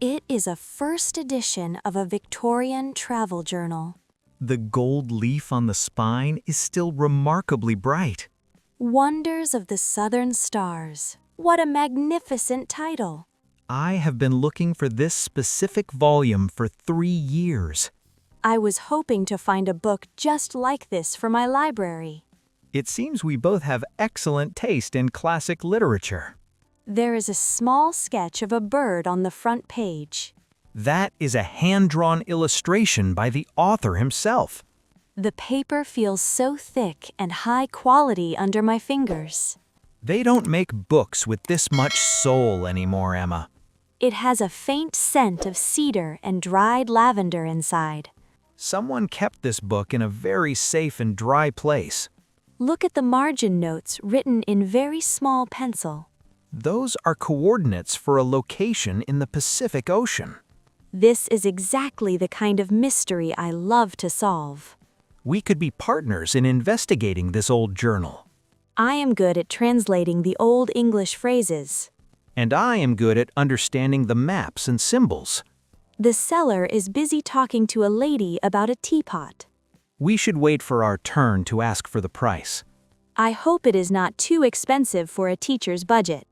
It is a first edition of a Victorian travel journal. The gold leaf on the spine is still remarkably bright. Wonders of the Southern Stars. What a magnificent title! I have been looking for this specific volume for 3 years. I was hoping to find a book just like this for my library. It seems we both have excellent taste in classic literature. There is a small sketch of a bird on the front page. That is a hand-drawn illustration by the author himself. The paper feels so thick and high quality under my fingers. They don't make books with this much soul anymore, Emma. It has a faint scent of cedar and dried lavender inside. Someone kept this book in a very safe and dry place. Look at the margin notes written in very small pencil. Those are coordinates for a location in the Pacific Ocean. This is exactly the kind of mystery I love to solve. We could be partners in investigating this old journal. I am good at translating the Old English phrases. And I am good at understanding the maps and symbols. The seller is busy talking to a lady about a teapot. We should wait for our turn to ask for the price. I hope it is not too expensive for a teacher's budget.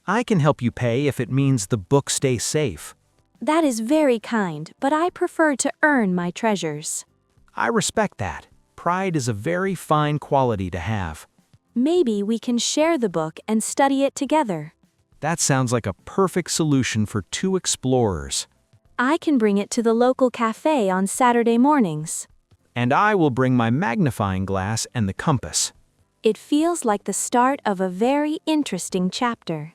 I can help you pay if it means the book stays safe. That is very kind, but I prefer to earn my treasures. I respect that. Pride is a very fine quality to have. Maybe we can share the book and study it together. That sounds like a perfect solution for 2 explorers. I can bring it to the local cafe on Saturday mornings. And I will bring my magnifying glass and the compass. It feels like the start of a very interesting chapter.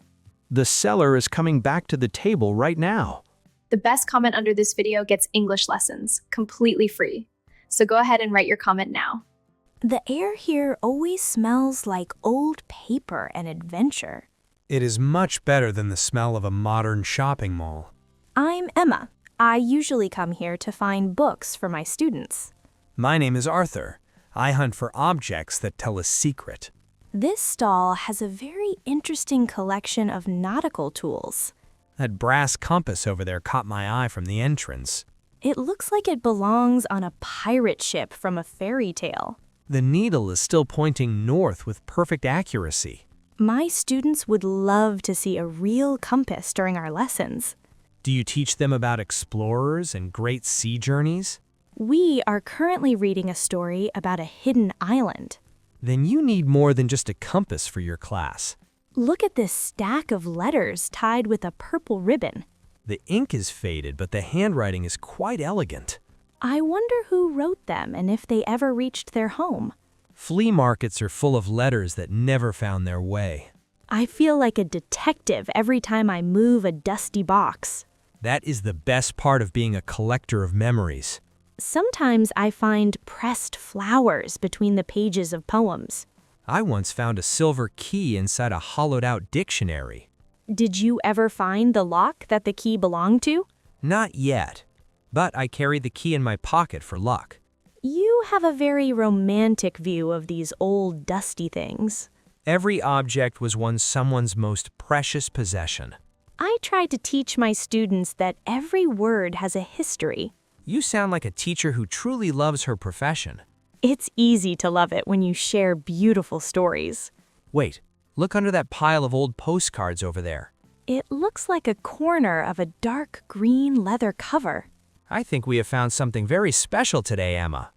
The seller is coming back to the table right now. The best comment under this video gets English lessons, completely free. So go ahead and write your comment now. The air here always smells like old paper and adventure. It is much better than the smell of a modern shopping mall. I'm Emma. I usually come here to find books for my students. My name is Arthur. I hunt for objects that tell a secret. This stall has a very interesting collection of nautical tools. That brass compass over there caught my eye from the entrance. It looks like it belongs on a pirate ship from a fairy tale. The needle is still pointing north with perfect accuracy. My students would love to see a real compass during our lessons. Do you teach them about explorers and great sea journeys? We are currently reading a story about a hidden island. Then you need more than just a compass for your class. Look at this stack of letters tied with a purple ribbon. The ink is faded, but the handwriting is quite elegant. I wonder who wrote them and if they ever reached their home. Flea markets are full of letters that never found their way. I feel like a detective every time I move a dusty box. That is the best part of being a collector of memories. Sometimes I find pressed flowers between the pages of poems. I once found a silver key inside a hollowed-out dictionary. Did you ever find the lock that the key belonged to? Not yet, but I carry the key in my pocket for luck. You have a very romantic view of these old dusty things. Every object was once someone's most precious possession. I try to teach my students that every word has a history. You sound like a teacher who truly loves her profession. It's easy to love it when you share beautiful stories. Wait, look under that pile of old postcards over there. It looks like a corner of a dark green leather cover. I think we have found something very special today, Emma.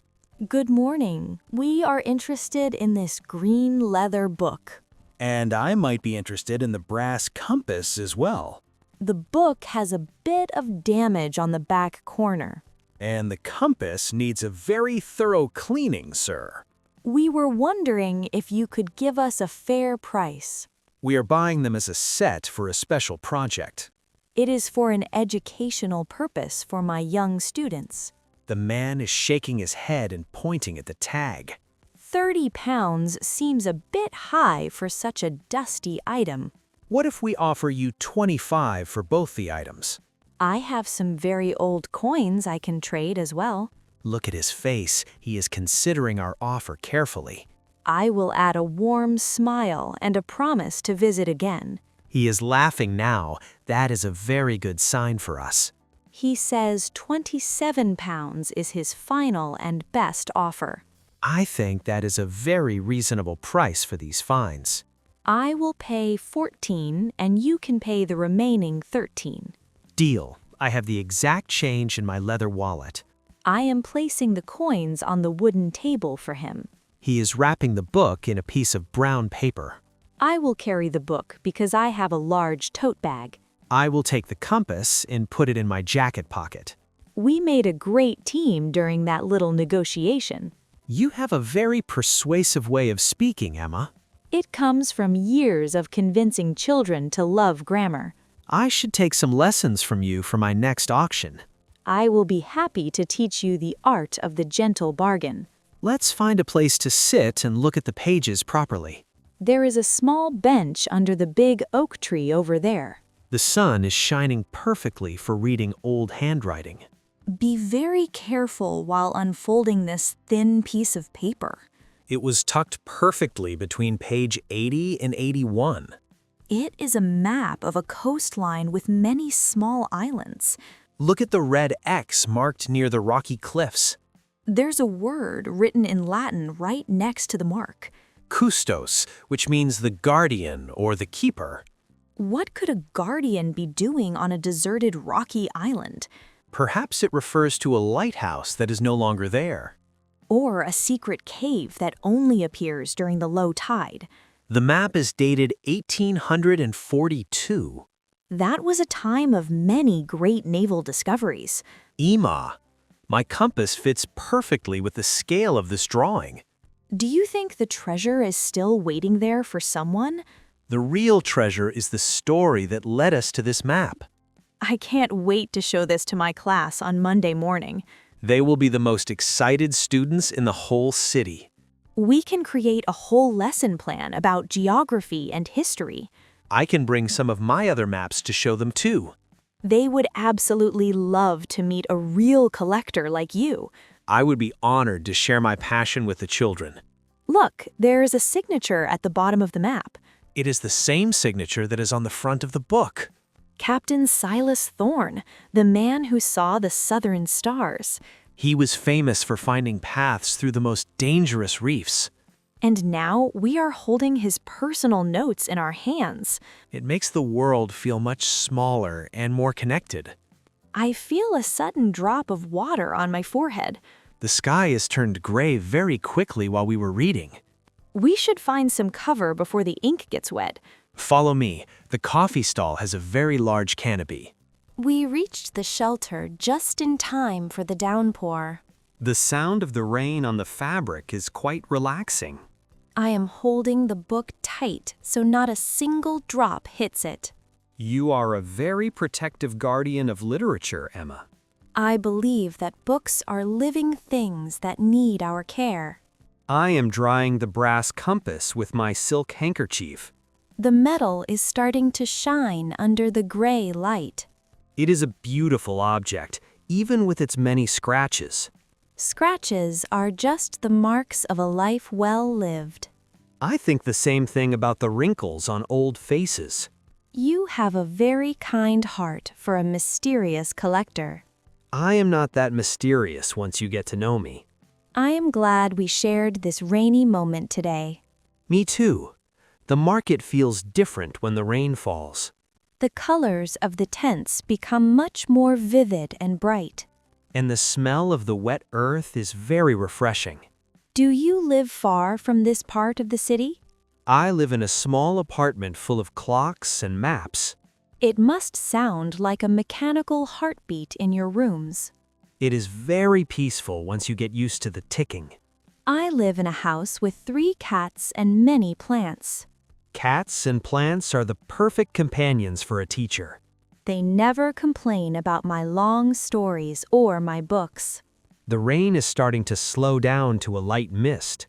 Good morning. We are interested in this green leather book. And I might be interested in the brass compass as well. The book has a bit of damage on the back corner. And the compass needs a very thorough cleaning, sir. We were wondering if you could give us a fair price. We are buying them as a set for a special project. It is for an educational purpose for my young students. The man is shaking his head and pointing at the tag. £30 seems a bit high for such a dusty item. What if we offer you $25 for both the items? I have some very old coins I can trade as well. Look at his face. He is considering our offer carefully. I will add a warm smile and a promise to visit again. He is laughing now. That is a very good sign for us. He says £27 is his final and best offer. I think that is a very reasonable price for these fines. I will pay 14 and you can pay the remaining 13. Deal. I have the exact change in my leather wallet. I am placing the coins on the wooden table for him. He is wrapping the book in a piece of brown paper. I will carry the book because I have a large tote bag. I will take the compass and put it in my jacket pocket. We made a great team during that little negotiation. You have a very persuasive way of speaking, Emma. It comes from years of convincing children to love grammar. I should take some lessons from you for my next auction. I will be happy to teach you the art of the gentle bargain. Let's find a place to sit and look at the pages properly. There is a small bench under the big oak tree over there. The sun is shining perfectly for reading old handwriting. Be very careful while unfolding this thin piece of paper. It was tucked perfectly between page 80 and 81. It is a map of a coastline with many small islands. Look at the red X marked near the rocky cliffs. There's a word written in Latin right next to the mark. Custos, which means the guardian or the keeper. What could a guardian be doing on a deserted rocky island? Perhaps it refers to a lighthouse that is no longer there. Or a secret cave that only appears during the low tide. The map is dated 1842. That was a time of many great naval discoveries. Ema. My compass fits perfectly with the scale of this drawing. Do you think the treasure is still waiting there for someone? The real treasure is the story that led us to this map. I can't wait to show this to my class on Monday morning. They will be the most excited students in the whole city. We can create a whole lesson plan about geography and history. I can bring some of my other maps to show them too. They would absolutely love to meet a real collector like you. I would be honored to share my passion with the children. Look, there is a signature at the bottom of the map. It is the same signature that is on the front of the book. Captain Silas Thorne, the man who saw the southern stars. He was famous for finding paths through the most dangerous reefs. And now we are holding his personal notes in our hands. It makes the world feel much smaller and more connected. I feel a sudden drop of water on my forehead. The sky has turned gray very quickly while we were reading. We should find some cover before the ink gets wet. Follow me. The coffee stall has a very large canopy. We reached the shelter just in time for the downpour. The sound of the rain on the fabric is quite relaxing. I am holding the book tight so not a single drop hits it. You are a very protective guardian of literature, Emma. I believe that books are living things that need our care. I am drying the brass compass with my silk handkerchief. The metal is starting to shine under the gray light. It is a beautiful object, even with its many scratches. Scratches are just the marks of a life well lived. I think the same thing about the wrinkles on old faces. You have a very kind heart for a mysterious collector. I am not that mysterious once you get to know me. I am glad we shared this rainy moment today. Me too. The market feels different when the rain falls. The colors of the tents become much more vivid and bright. And the smell of the wet earth is very refreshing. Do you live far from this part of the city? I live in a small apartment full of clocks and maps. It must sound like a mechanical heartbeat in your rooms. It is very peaceful once you get used to the ticking. I live in a house with 3 cats and many plants. Cats and plants are the perfect companions for a teacher. They never complain about my long stories or my books. The rain is starting to slow down to a light mist.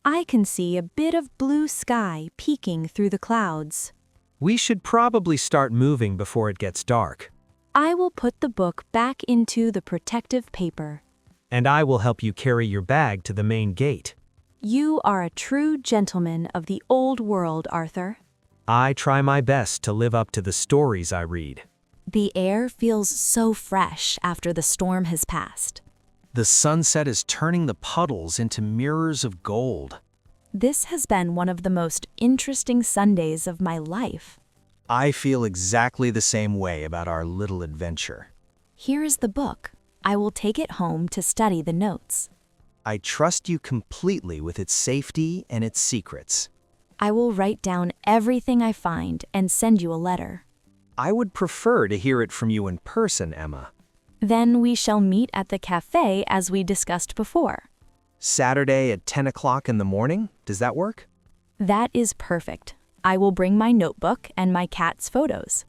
I can see a bit of blue sky peeking through the clouds. We should probably start moving before it gets dark. I will put the book back into the protective paper. And I will help you carry your bag to the main gate. You are a true gentleman of the old world, Arthur. I try my best to live up to the stories I read. The air feels so fresh after the storm has passed. The sunset is turning the puddles into mirrors of gold. This has been one of the most interesting Sundays of my life. I feel exactly the same way about our little adventure. Here is the book. I will take it home to study the notes. I trust you completely with its safety and its secrets. I will write down everything I find and send you a letter. I would prefer to hear it from you in person, Emma. Then we shall meet at the cafe as we discussed before. Saturday at 10 o'clock in the morning? Does that work? That is perfect. I will bring my notebook and my cat's photos.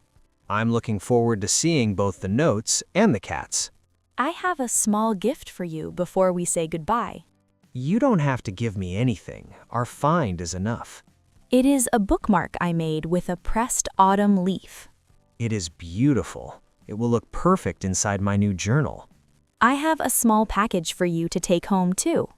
I'm looking forward to seeing both the notes and the cats. I have a small gift for you before we say goodbye. You don't have to give me anything. Our find is enough. It is a bookmark I made with a pressed autumn leaf. It is beautiful. It will look perfect inside my new journal. I have a small package for you to take home too.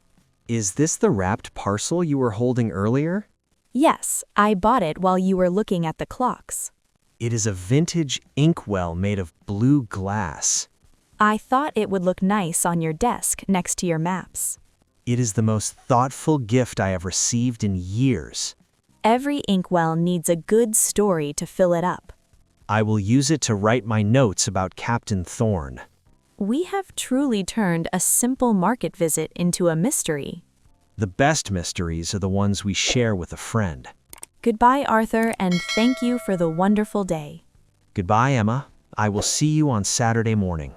Is this the wrapped parcel you were holding earlier? Yes, I bought it while you were looking at the clocks. It is a vintage inkwell made of blue glass. I thought it would look nice on your desk next to your maps. It is the most thoughtful gift I have received in years. Every inkwell needs a good story to fill it up. I will use it to write my notes about Captain Thorn. We have truly turned a simple market visit into a mystery. The best mysteries are the ones we share with a friend. Goodbye, Arthur, and thank you for the wonderful day. Goodbye, Emma. I will see you on Saturday morning.